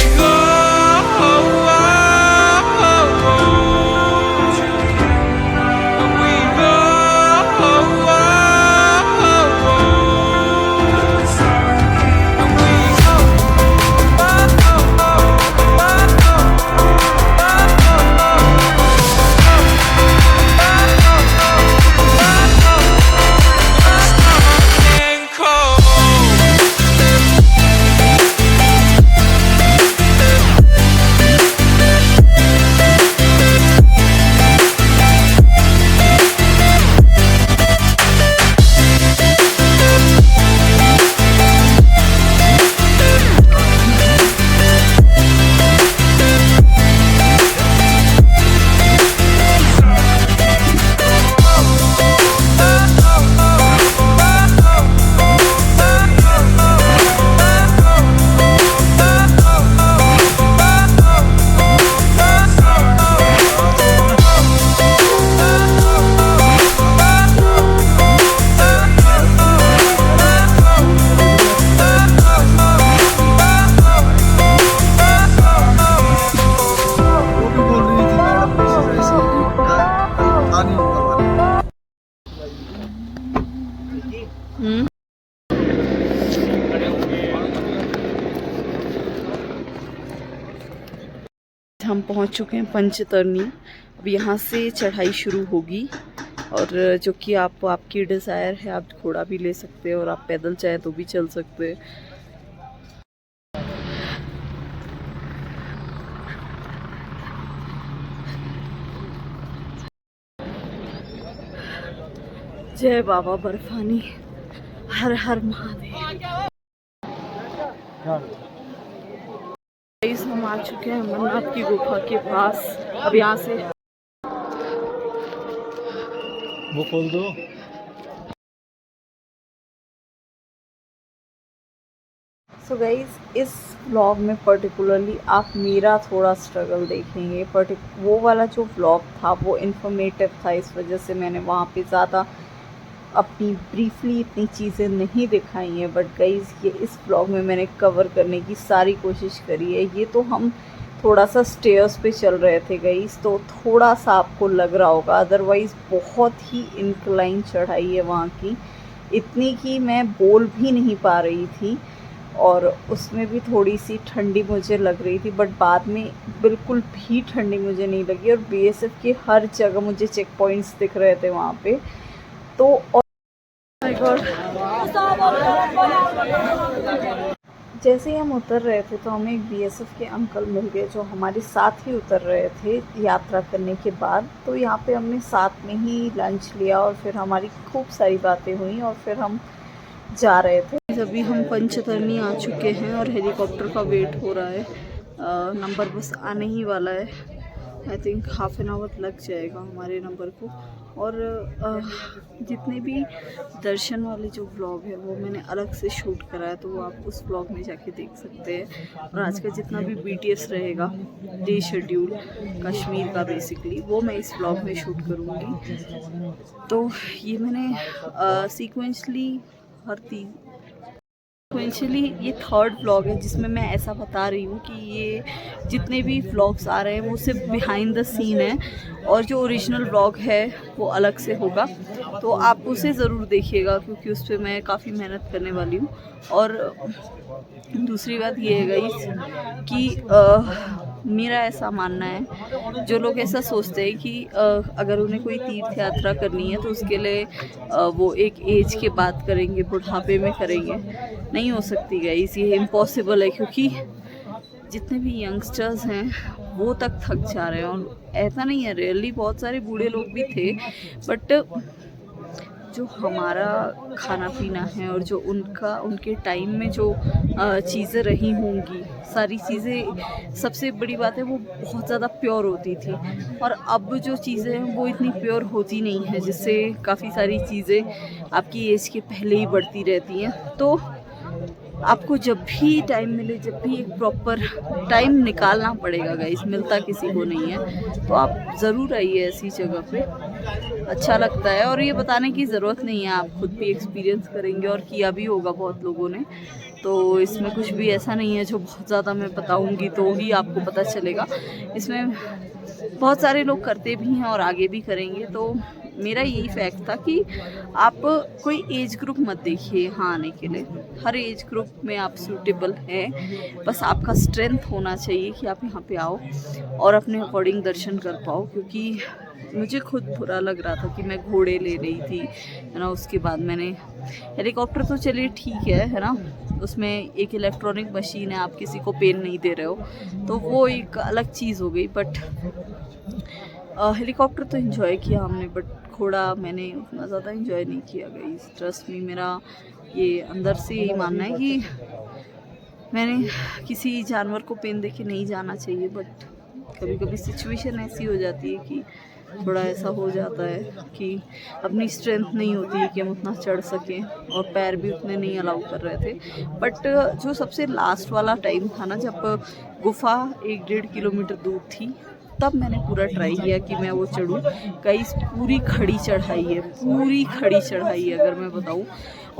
हम पहुंच चुके हैं पंचतरणी। अब यहाँ से चढ़ाई शुरू होगी और जो कि आपकी डिज़ायर है, आप घोड़ा भी ले सकते हैं और आप पैदल चाहें तो भी चल सकते हैं। जय बाबा बर्फानी, हर हर महादेव। गाइस, हम आ चुके हैं अमरनाथ की गुफा के पास। अब यहाँ से वो खोल दो। सो गाइस, इस व्लॉग में पर्टिकुलरली आप मेरा थोड़ा स्ट्रगल देखेंगे। वो वाला जो व्लॉग था वो इन्फॉर्मेटिव था, इस वजह से मैंने वहाँ पे ज़्यादा अपनी ब्रीफली इतनी चीज़ें नहीं दिखाई हैं। बट गाइस, ये इस व्लॉग में मैंने कवर करने की सारी कोशिश करी है। ये तो हम थोड़ा सा स्टेयर्स पे चल रहे थे गाइस, तो थोड़ा सा आपको लग रहा होगा, अदरवाइज़ बहुत ही इंक्लाइन चढ़ाई है वहाँ की, इतनी कि मैं बोल भी नहीं पा रही थी और उसमें भी थोड़ी सी ठंडी मुझे लग रही थी। बट बाद में बिल्कुल भी ठंडी मुझे नहीं लगी और बीएसएफ के हर जगह मुझे चेक पॉइंट्स दिख रहे थे वहाँ पे। तो जैसे ही हम उतर रहे थे तो हमें एक बीएसएफ के अंकल मिल गए जो हमारे साथ ही उतर रहे थे यात्रा करने के बाद। तो यहाँ पे हमने साथ में ही लंच लिया और फिर हमारी खूब सारी बातें हुई और फिर हम जा रहे थे। अभी हम पंचतरणी आ चुके हैं और हेलीकॉप्टर का वेट हो रहा है। नंबर बस आने ही वाला है। I think half an hour लग जाएगा हमारे नंबर को। और जितने भी दर्शन वाले जो व्लॉग है वो मैंने अलग से शूट करा है, तो वो आप उस व्लॉग में जाके देख सकते हैं। और आज का जितना भी बीटीएस रहेगा, डे शेड्यूल कश्मीर का बेसिकली, वो मैं इस व्लॉग में शूट करूँगी। तो ये मैंने सीक्वेंशली ये थर्ड व्लॉग है जिसमें मैं ऐसा बता रही हूँ कि ये जितने भी व्लॉग्स आ रहे हैं वो सिर्फ बिहाइंड द सीन है और जो ओरिजिनल व्लॉग है वो अलग से होगा। तो आप उसे ज़रूर देखिएगा क्योंकि उस पर मैं काफ़ी मेहनत करने वाली हूँ। और दूसरी बात ये है गाइस कि मेरा ऐसा मानना है, जो लोग ऐसा सोचते हैं कि अगर उन्हें कोई तीर्थ यात्रा करनी है तो उसके लिए वो एक एज के बाद करेंगे, बुढ़ापे में करेंगे, नहीं हो सकती गाइस, ये इम्पॉसिबल है। क्योंकि जितने भी यंगस्टर्स हैं वो तक थक जा रहे हैं और ऐसा नहीं है, रियली बहुत सारे बूढ़े लोग भी थे, बट जो हमारा खाना पीना है और जो उनके टाइम में जो चीज़ें रही होंगी, सारी चीज़ें, सबसे बड़ी बात है वो बहुत ज़्यादा प्योर होती थी। और अब जो चीज़ें हैं वो इतनी प्योर होती नहीं है, जिससे काफ़ी सारी चीज़ें आपकी एज के पहले ही बढ़ती रहती हैं। तो आपको जब भी टाइम मिले, जब भी एक प्रॉपर टाइम निकालना पड़ेगा गाइस, मिलता किसी को नहीं है, तो आप ज़रूर आइए ऐसी जगह पे, अच्छा लगता है। और ये बताने की ज़रूरत नहीं है, आप खुद भी एक्सपीरियंस करेंगे और किया भी होगा बहुत लोगों ने। तो इसमें कुछ भी ऐसा नहीं है जो बहुत ज़्यादा मैं बताऊंगी तो ही आपको पता चलेगा, इसमें बहुत सारे लोग करते भी हैं और आगे भी करेंगे। तो मेरा यही फैक्ट था कि आप कोई एज ग्रुप मत देखिए यहाँ आने के लिए, हर एज ग्रुप में आप सूटेबल हैं, बस आपका स्ट्रेंथ होना चाहिए कि आप यहाँ पे आओ और अपने अकॉर्डिंग दर्शन कर पाओ। क्योंकि मुझे खुद बुरा लग रहा था कि मैं घोड़े ले रही थी, है ना, उसके बाद मैंने हेलीकॉप्टर तो चलिए ठीक है ना, उसमें एक इलेक्ट्रॉनिक मशीन है, आप किसी को पेन नहीं दे रहे हो, तो वो एक अलग चीज़ हो गई। बट हेलीकॉप्टर तो एंजॉय किया हमने, बट घोड़ा मैंने उतना ज़्यादा एंजॉय नहीं किया गाइस, ट्रस्ट मी। मेरा ये अंदर से यही मानना है कि मैंने किसी जानवर को पेन दे के नहीं जाना चाहिए, बट कभी कभी सिचुएशन ऐसी हो जाती है कि थोड़ा ऐसा हो जाता है कि अपनी स्ट्रेंथ नहीं होती है कि हम उतना चढ़ सकें, और पैर भी उतने नहीं अलाउ कर रहे थे। बट जो सबसे लास्ट वाला टाइम था ना, जब गुफा 1-1.5 किलोमीटर दूर थी, तब मैंने पूरा ट्राई किया कि मैं वो चढ़ूँ। गाइस, पूरी खड़ी चढ़ाई है, पूरी खड़ी चढ़ाई है अगर मैं बताऊँ।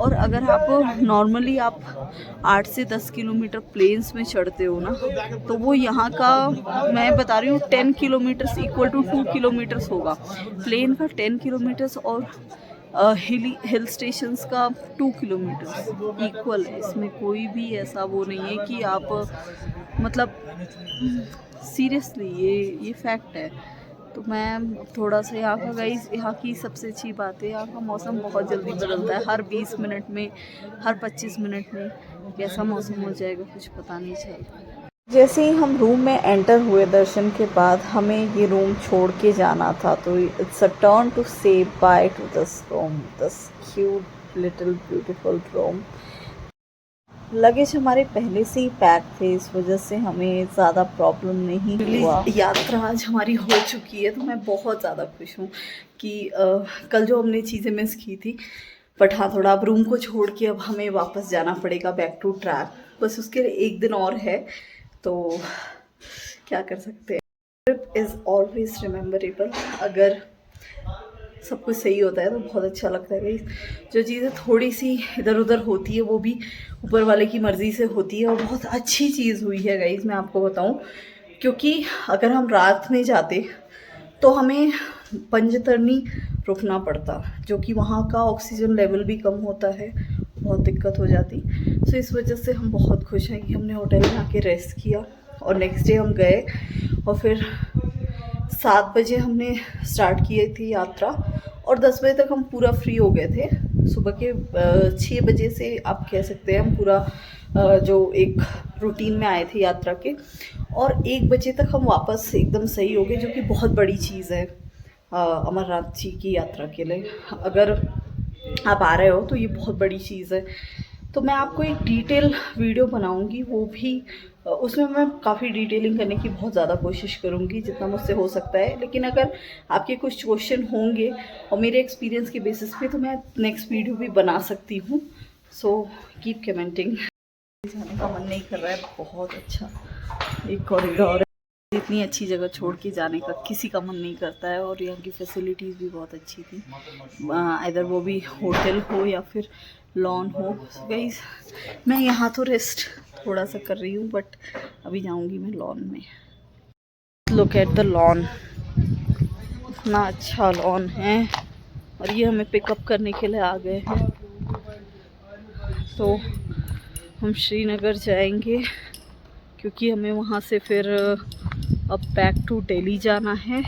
और अगर आप नॉर्मली आप 8 से 10 किलोमीटर प्लेन्स में चढ़ते हो ना, तो वो यहाँ का मैं बता रही हूँ 10 किलोमीटर्स इक्वल टू 2 किलोमीटर्स होगा। प्लेन का 10 किलोमीटर्स और हिल स्टेशंस का 2 किलोमीटर्स इक्वल है। इसमें कोई भी ऐसा वो नहीं है कि आप मतलब सीरियसली ये फैक्ट है। तो मैं थोड़ा सा यहाँ का गाइस, यहाँ की सबसे अच्छी बात है यहाँ का मौसम बहुत जल्दी बदलता है। हर 20 मिनट में, हर 25 मिनट में कैसा मौसम हो जाएगा कुछ पता नहीं चलता। जैसे ही हम रूम में एंटर हुए दर्शन के बाद, हमें ये रूम छोड़ के जाना था। तो इट्स अ टर्न टू से by two this room, this cute little beautiful room. Luggage हमारे पहले से ही पैक थे, इस वजह से हमें ज़्यादा प्रॉब्लम नहीं हुआ। यात्रा आज हमारी हो चुकी है, तो मैं बहुत ज़्यादा खुश हूँ कि कल जो हमने चीज़ें मिस की थी, बट हाँ थोड़ा अब रूम को छोड़ के अब हमें वापस जाना पड़ेगा बैक टू ट्रैक। बस उसके लिए 1 दिन और है, तो क्या कर सकते हैं। Trip is always rememberable. अगर सब कुछ सही होता है तो बहुत अच्छा लगता है गाइस। जो चीज़ें थोड़ी सी इधर उधर होती है वो भी ऊपर वाले की मर्ज़ी से होती है, और बहुत अच्छी चीज़ हुई है गाइस, मैं आपको बताऊं। क्योंकि अगर हम रात में जाते तो हमें पंजतरनी रुकना पड़ता, जो कि वहाँ का ऑक्सीजन लेवल भी कम होता है, बहुत दिक्कत हो जाती। सो इस वजह से हम बहुत खुश हैं कि हमने होटल में आके रेस्ट किया, और नेक्स्ट डे हम गए और फिर 7 बजे हमने स्टार्ट किए थी यात्रा, और 10 बजे तक हम पूरा फ्री हो गए थे। सुबह के 6 बजे से आप कह सकते हैं हम पूरा जो एक रूटीन में आए थे यात्रा के, और 1 बजे तक हम वापस एकदम सही हो गए, जो कि बहुत बड़ी चीज़ है अमरनाथ जी की यात्रा के लिए। अगर आप आ रहे हो तो ये बहुत बड़ी चीज़ है। तो मैं आपको एक डिटेल वीडियो बनाऊंगी, वो भी उसमें मैं काफ़ी डिटेलिंग करने की बहुत ज़्यादा कोशिश करूंगी जितना मुझसे हो सकता है। लेकिन अगर आपके कुछ क्वेश्चन होंगे और मेरे एक्सपीरियंस के बेसिस पे, तो मैं नेक्स्ट वीडियो भी बना सकती हूँ। So keep commenting. जाने का मन नहीं कर रहा है, बहुत अच्छा एक कॉरिडोर है। इतनी अच्छी जगह छोड़ के जाने का किसी का मन नहीं करता है, और यहाँ की फैसिलिटीज़ भी बहुत अच्छी थी। इधर वो भी होटल हो या फिर लॉन हो। गाइस मैं यहाँ तो रेस्ट थोड़ा सा कर रही हूँ, बट अभी जाऊँगी मैं लॉन में। लुक एट द लॉन, इतना अच्छा लॉन है, और ये हमें पिकअप करने के लिए आ गए हैं। तो हम श्रीनगर जाएंगे, क्योंकि हमें वहाँ से फिर अब बैक टू दिल्ली जाना है।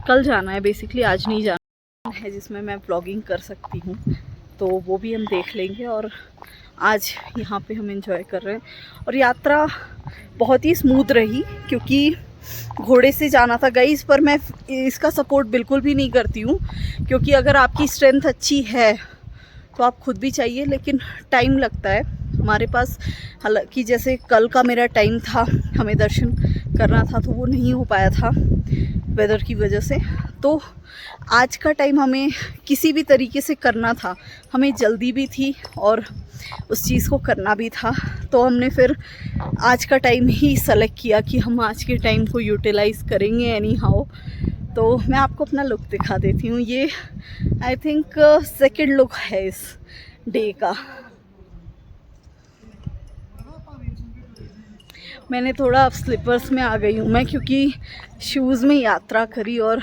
कल जाना है बेसिकली, आज नहीं जाना है, जिसमें मैं व्लॉगिंग कर सकती हूँ, तो वो भी हम देख लेंगे। और आज यहाँ पे हम एंजॉय कर रहे हैं, और यात्रा बहुत ही स्मूथ रही, क्योंकि घोड़े से जाना था गाइस। पर मैं इसका सपोर्ट बिल्कुल भी नहीं करती हूँ, क्योंकि अगर आपकी स्ट्रेंथ अच्छी है तो आप खुद भी चाहिए, लेकिन टाइम लगता है हमारे पास। हालांकि जैसे कल का मेरा टाइम था, हमें दर्शन करना था, तो वो नहीं हो पाया था वेदर की वजह से। तो आज का टाइम हमें किसी भी तरीके से करना था, हमें जल्दी भी थी और उस चीज़ को करना भी था। तो हमने फिर आज का टाइम ही सेलेक्ट किया कि हम आज के टाइम को यूटिलाइज़ करेंगे एनी हाउ। तो मैं आपको अपना लुक दिखा देती हूँ। ये आई थिंक सेकंड लुक है इस डे का। मैंने थोड़ा अब स्लीपर्स में आ गई हूँ मैं, क्योंकि शूज़ में यात्रा करी, और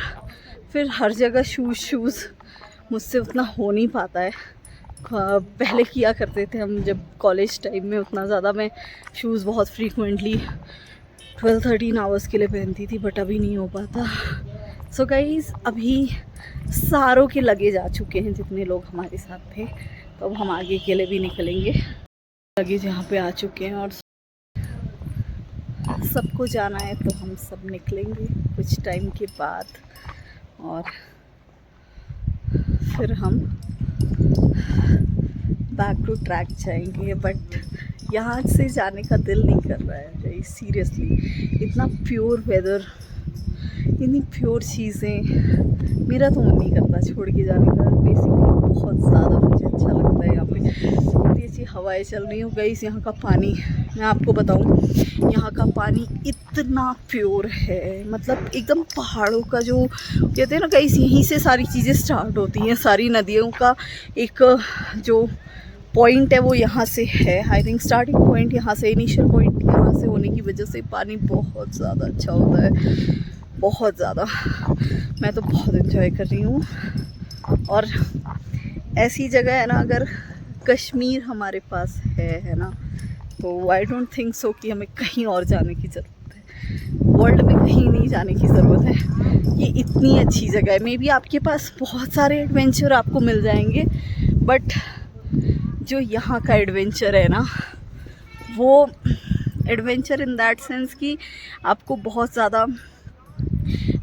फिर हर जगह शूज़ मुझसे उतना हो नहीं पाता है। पहले किया करते थे हम जब कॉलेज टाइम में, उतना ज़्यादा मैं शूज़ बहुत फ्रीक्वेंटली 12-13 आवर्स के लिए पहनती थी, बट अभी नहीं हो पाता। सो गाइस अभी सारों के लगेज आ चुके हैं जितने लोग हमारे साथ थे, तो अब हम आगे के लिए भी निकलेंगे। लगेज यहाँ पे आ चुके हैं, और सबको जाना है, तो हम सब निकलेंगे कुछ टाइम के बाद, और फिर हम बैक टू ट्रैक जाएंगे। बट यहाँ से जाने का दिल नहीं कर रहा है सीरियसली। इतना प्योर वेदर, इतनी प्योर चीज़ें, मेरा तो मन नहीं करता छोड़ के जाने का। बेसिकली बहुत ज़्यादा मुझे अच्छा लगता है यहाँ पे, इतनी अच्छी हवाएं चल रही हो गई। यहाँ का पानी मैं आपको बताऊँ, यहाँ का पानी इतना प्योर है, मतलब एकदम पहाड़ों का जो कहते हैं ना गाइस, यहीं से सारी चीज़ें स्टार्ट होती हैं। सारी नदियों का एक जो पॉइंट है वो यहाँ से है। आई थिंक स्टार्टिंग पॉइंट यहाँ से, इनिशियल पॉइंट यहाँ से होने की वजह से पानी बहुत ज़्यादा अच्छा होता है, बहुत ज़्यादा। मैं तो बहुत एंजॉय कर रही हूँ। और ऐसी जगह है ना, अगर कश्मीर हमारे पास है ना, तो आई डोंट थिंक सो कि हमें कहीं और जाने की ज़रूरत है, वर्ल्ड में कहीं नहीं जाने की ज़रूरत है। ये इतनी अच्छी जगह है। मे बी आपके पास बहुत सारे एडवेंचर आपको मिल जाएंगे, बट जो यहाँ का एडवेंचर है ना, वो एडवेंचर इन दैट सेंस कि आपको बहुत ज़्यादा,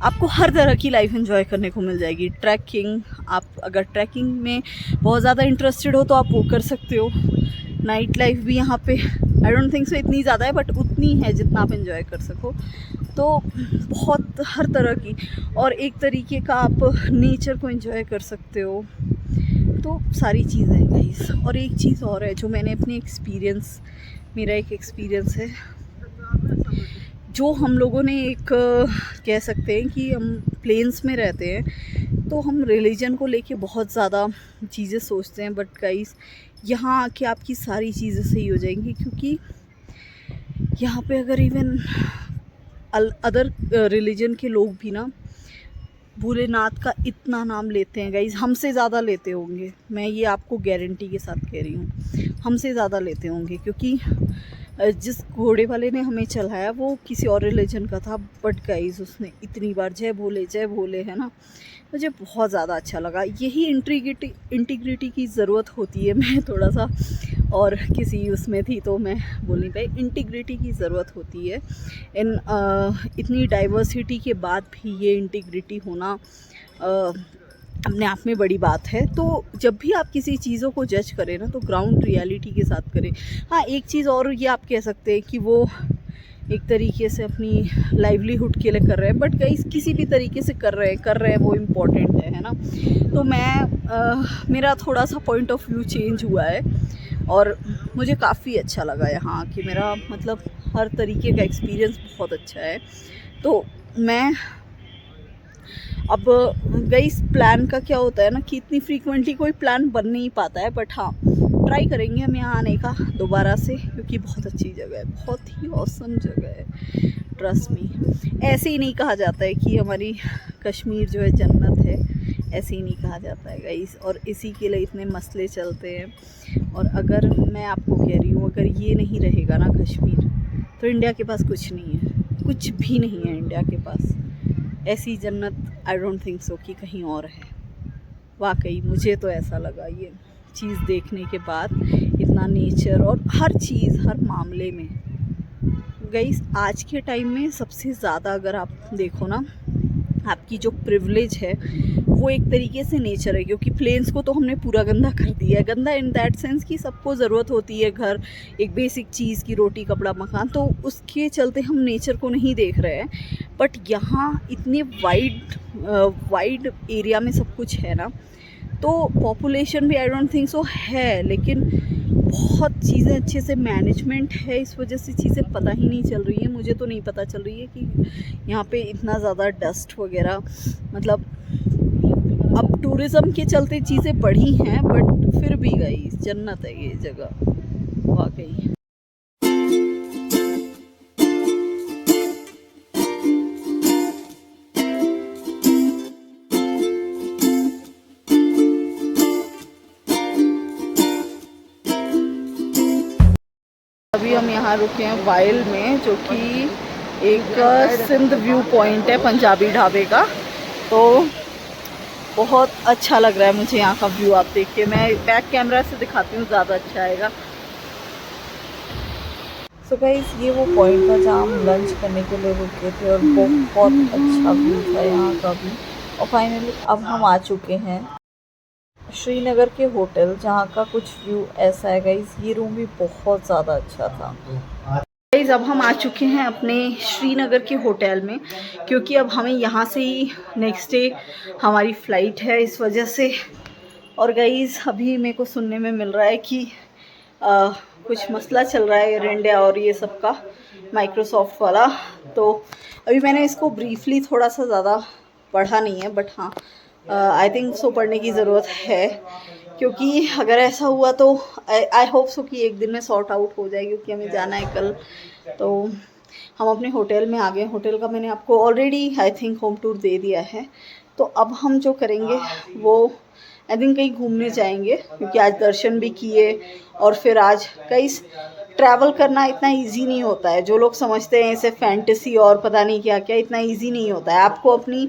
आपको हर तरह की लाइफ एंजॉय करने को मिल जाएगी। ट्रैकिंग, आप अगर ट्रैकिंग में बहुत ज़्यादा इंटरेस्टेड हो तो आप वो कर सकते हो। नाइट लाइफ भी यहाँ पे आई डोंट थिंक सो इतनी ज़्यादा है, बट उतनी है जितना आप एंजॉय कर सको। तो बहुत हर तरह की, और एक तरीके का आप नेचर को एंजॉय कर सकते हो। तो सारी चीज़ें हैं गाइस। और एक चीज़ और है जो मैंने अपनी एक्सपीरियंस, मेरा एक एक्सपीरियंस है, जो हम लोगों ने एक कह सकते हैं कि हम प्लेन्स में रहते हैं तो हम रिलीजन को लेके बहुत ज़्यादा चीज़ें सोचते हैं, बट गाइस यहाँ आके आपकी सारी चीज़ें सही हो जाएंगी। क्योंकि यहाँ पे अगर इवन अदर रिलीजन के लोग भी ना भोलेनाथ का इतना नाम लेते हैं गाइस, हमसे ज़्यादा लेते होंगे, मैं ये आपको गारंटी के साथ कह रही हूँ, हमसे ज़्यादा लेते होंगे। क्योंकि जिस घोड़े वाले ने हमें चलाया वो किसी और रिलीजन का था, बट गाइस उसने इतनी बार जय भोले है ना, मुझे बहुत ज़्यादा अच्छा लगा। यही इंटीग्रिटी की ज़रूरत होती है। मैं थोड़ा सा और किसी उसमें थी तो मैं बोल नहीं पाई। इंटीग्रिटी की ज़रूरत होती है इन इतनी डाइवर्सिटी के बाद भी ये इंटीग्रिटी होना अपने आप में बड़ी बात है। तो जब भी आप किसी चीज़ों को जज करें ना, तो ग्राउंड रियलिटी के साथ करें। हाँ, एक चीज़ और ये आप कह सकते हैं कि वो एक तरीके से अपनी लाइवलीहुड के लिए कर रहे हैं, बट गाइस किसी भी तरीके से कर रहे हैं वो इम्पॉर्टेंट है ना। तो मैं मेरा थोड़ा सा पॉइंट ऑफ व्यू चेंज हुआ है और मुझे काफ़ी अच्छा लगा यहाँ कि मेरा मतलब हर तरीके का एक्सपीरियंस बहुत अच्छा है। तो मैं अब गाइस प्लान का क्या होता है ना कि इतनी फ्रीक्वेंटली कोई प्लान बन नहीं पाता है, बट हाँ ट्राई करेंगे हम यहाँ आने का दोबारा से, क्योंकि बहुत अच्छी जगह है, बहुत ही ऑसम जगह है, ट्रस्ट मी। ऐसे ही नहीं कहा जाता है कि हमारी कश्मीर जो है जन्नत है, ऐसे ही नहीं कहा जाता है गाइस, और इसी के लिए इतने मसले चलते हैं। और अगर मैं आपको कह रही हूँ, अगर ये नहीं रहेगा ना कश्मीर, तो इंडिया के पास कुछ नहीं है, कुछ भी नहीं है इंडिया के पास। ऐसी जन्नत आई डोंट थिंक सो कि कहीं और है। वाकई मुझे तो ऐसा लगा ये चीज़ देखने के बाद, इतना नेचर और हर चीज़ हर मामले में। गाइस आज के टाइम में सबसे ज़्यादा अगर आप देखो ना, आपकी जो प्रिविलेज है वो एक तरीके से नेचर है। क्योंकि प्लेन्स को तो हमने पूरा गंदा कर दिया है, गंदा इन दैट सेंस कि सबको ज़रूरत होती है घर, एक बेसिक चीज़ की, रोटी कपड़ा मकान, तो उसके चलते हम नेचर को नहीं देख रहे हैं। बट यहाँ इतने वाइड एरिया में सब कुछ है ना, तो पॉपुलेशन भी आई डोंट थिंक सो है, लेकिन बहुत चीज़ें अच्छे से मैनेजमेंट है, इस वजह से चीज़ें पता ही नहीं चल रही है। मुझे तो नहीं पता चल रही है कि यहाँ पे इतना ज़्यादा डस्ट वगैरह, मतलब अब टूरिज़्म के चलते चीज़ें बढ़ी हैं, बट फिर भी गई जन्नत है ये जगह वाकई। अभी हम यहाँ रुके हैं वाइल में, जो कि एक सिंध व्यू पॉइंट है पंजाबी ढाबे का। तो बहुत अच्छा लग रहा है मुझे यहाँ का व्यू। आप देखिए, मैं बैक कैमरा से दिखाती हूँ, ज़्यादा अच्छा आएगा। सो गाइस ये वो पॉइंट था जहाँ हम लंच करने के लिए रुके थे और बहुत अच्छा व्यू था यहाँ का भी। और फाइनली अब हम आ चुके हैं श्रीनगर के होटल, जहाँ का कुछ व्यू ऐसा है गाइस। ये रूम भी बहुत ज़्यादा अच्छा था गाइस। अब हम आ चुके हैं अपने श्रीनगर के होटल में, क्योंकि अब हमें यहाँ से ही नेक्स्ट डे हमारी फ़्लाइट है, इस वजह से। और गाइस अभी मेरे को सुनने में मिल रहा है कि कुछ मसला चल रहा है एयर इंडिया और ये सब का, माइक्रोसॉफ्ट वाला। तो अभी मैंने इसको ब्रीफली थोड़ा सा ज़्यादा पढ़ा नहीं है, बट हाँ आई थिंक सो पढ़ने की ज़रूरत है, क्योंकि अगर ऐसा हुआ तो आई होप सो कि एक दिन में सॉर्ट आउट हो जाए, क्योंकि हमें जाना है कल। तो हम अपने होटल में आ गए। होटल का मैंने आपको already I think home tour दे दिया है। तो अब हम जो करेंगे वो आई थिंक कहीं घूमने जाएंगे, क्योंकि आज दर्शन भी किए और फिर आज कहीं ट्रैवल करना इतना इजी नहीं होता है। जो लोग समझते हैं इसे फैंटेसी और पता नहीं क्या क्या, इतना इजी नहीं होता है। आपको अपनी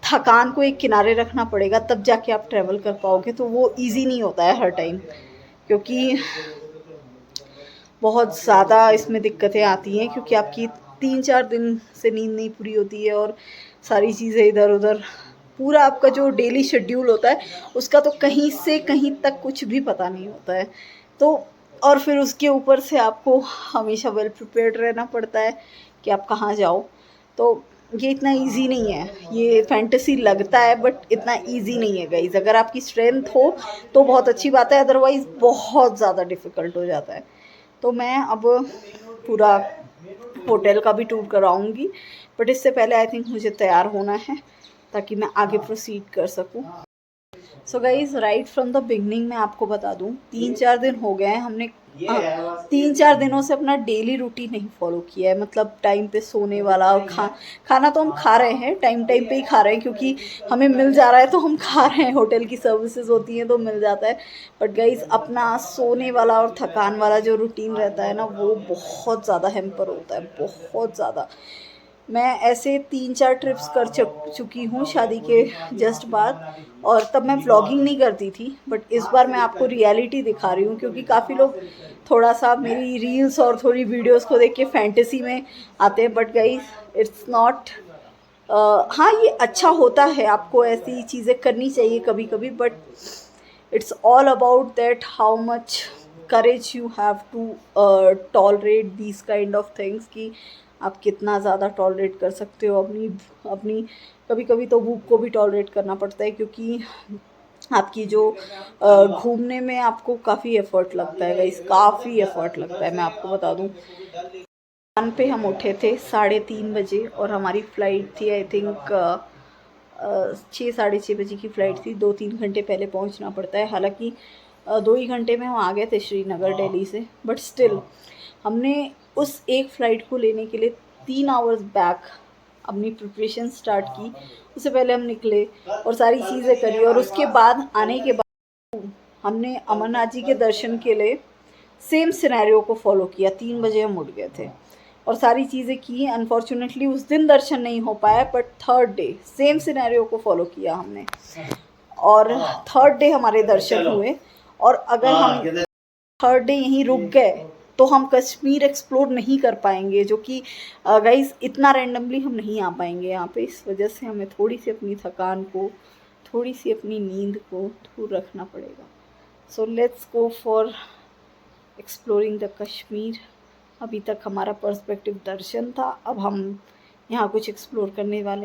थकान को एक किनारे रखना पड़ेगा, तब जाके आप ट्रैवल कर पाओगे। तो वो इजी नहीं होता है हर टाइम, क्योंकि बहुत ज़्यादा इसमें दिक्कतें आती हैं, क्योंकि आपकी 3-4 दिन से नींद नहीं पूरी होती है और सारी चीज़ें इधर उधर, पूरा आपका जो डेली शेड्यूल होता है उसका तो कहीं से कहीं तक कुछ भी पता नहीं होता है। तो और फिर उसके ऊपर से आपको हमेशा वेल प्रिपेयर्ड रहना पड़ता है कि आप कहाँ जाओ। तो ये इतना इजी नहीं है, ये फैंटेसी लगता है बट इतना इजी नहीं है गाइज़। अगर आपकी स्ट्रेंथ हो तो बहुत अच्छी बात है, अदरवाइज़ बहुत ज़्यादा डिफ़िकल्ट हो जाता है। तो मैं अब पूरा होटल का भी टूर कराऊंगी, बट इससे पहले आई थिंक मुझे तैयार होना है ताकि मैं आगे प्रोसीड कर सकूं। So guys, right from the beginning मैं आपको बता दूं, 3-4 दिन हो गए हैं हमने 3-4 दिनों से अपना डेली रूटीन नहीं फॉलो किया है। मतलब टाइम पे सोने वाला और खाना तो हम खा रहे हैं, टाइम पे ही खा रहे हैं, क्योंकि हमें मिल जा रहा है तो हम खा रहे हैं। होटल की सर्विसेज होती हैं तो मिल जाता है। बट गाइज़, अपना सोने वाला और थकान वाला जो रूटीन रहता है ना, वो बहुत ज़्यादा हैम्पर होता है, बहुत ज़्यादा। मैं ऐसे 3-4 ट्रिप्स कर चुकी हूँ शादी के जस्ट बाद, और तब मैं व्लॉगिंग नहीं करती थी। बट इस बार मैं आपको रियलिटी दिखा रही हूँ, क्योंकि काफ़ी लोग थोड़ा सा मेरी रील्स और थोड़ी वीडियोस को देख के फैंटेसी में आते हैं। बट गाइस, इट्स नॉट, हाँ ये अच्छा होता है, आपको ऐसी चीज़ें करनी चाहिए कभी कभी, but it's all about that how much courage you have to tolerate these kind of things, कि आप कितना ज़्यादा टॉलरेट कर सकते हो अपनी कभी कभी तो भूख को भी टॉलरेट करना पड़ता है, क्योंकि आपकी जो घूमने में आपको काफ़ी एफ़र्ट लगता है गाइस, काफ़ी एफ़र्ट लगता है। मैं आपको बता दूं, टाइम पे हम उठे थे 3:30 बजे और हमारी फ़्लाइट थी आई थिंक 6-6:30 बजे की फ़्लाइट थी। 2-3 घंटे पहले पहुंचना पड़ता है। हालांकि 2 ही घंटे में हम आ गए थे श्रीनगर दिल्ली से, बट स्टिल हमने उस एक फ़्लाइट को लेने के लिए 3 आवर्स बैक अपनी प्रिपरेशन स्टार्ट की। उससे पहले हम निकले और सारी चीज़ें करी, और उसके बाद आने के बाद हमने अमरनाथ जी के दर्शन के लिए सेम सिनेरियो को फॉलो किया। 3 बजे हम उठ गए थे और सारी चीज़ें की। अनफॉर्चुनेटली उस दिन दर्शन नहीं हो पाया, but third day same scenario को फॉलो किया हमने, और थर्ड डे हमारे दर्शन हुए। और अगर हम थर्ड डे यहीं रुक गए तो हम कश्मीर एक्सप्लोर नहीं कर पाएंगे, जो कि गाइस इतना रैंडमली हम नहीं आ पाएंगे यहाँ पे। इस वजह से हमें थोड़ी सी अपनी थकान को, थोड़ी सी अपनी नींद को दूर रखना पड़ेगा। So let's go for exploring the Kashmir. अभी तक हमारा पर्सपेक्टिव दर्शन था, अब हम यहाँ कुछ एक्सप्लोर करने वाले हैं।